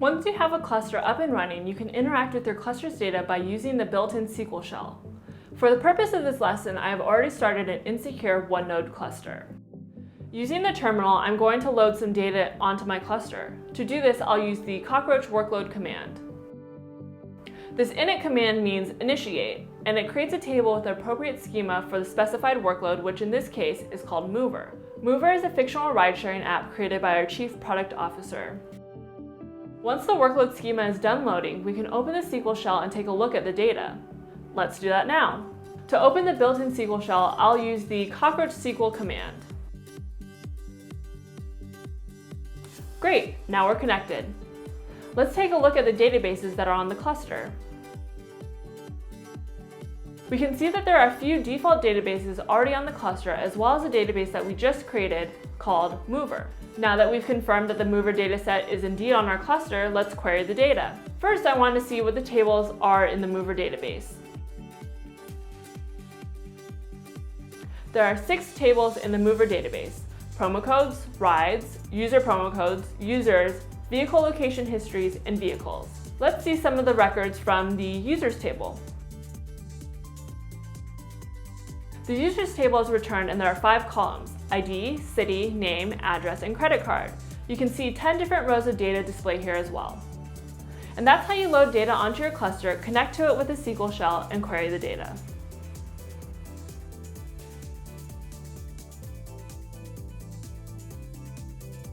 Once you have a cluster up and running, you can interact with your cluster's data by using the built-in SQL Shell. For the purpose of this lesson, I have already started an insecure one-node cluster. Using the terminal, I'm going to load some data onto my cluster. To do this, I'll use the cockroach workload command. This init command means initiate, and it creates a table with the appropriate schema for the specified workload, which in this case is called Movr. Movr is a fictional ride-sharing app created by our Chief Product Officer. Once the workload schema is done loading, we can open the SQL Shell and take a look at the data. Let's do that now. To open the built-in SQL Shell, I'll use the cockroach SQL command. Great, now we're connected. Let's take a look at the databases that are on the cluster. We can see that there are a few default databases already on the cluster, as well as a database that we just created called Movr. Now that we've confirmed that the Movr dataset is indeed on our cluster, let's query the data. First, I want to see what the tables are in the Movr database. There are 6 tables in the Movr database: promo codes, rides, user promo codes, users, vehicle location histories, and vehicles. Let's see some of the records from the users table. The users table is returned and there are 5 columns: ID, city, name, address, and credit card. You can see 10 different rows of data displayed here as well. And that's how you load data onto your cluster, connect to it with a SQL Shell, and query the data.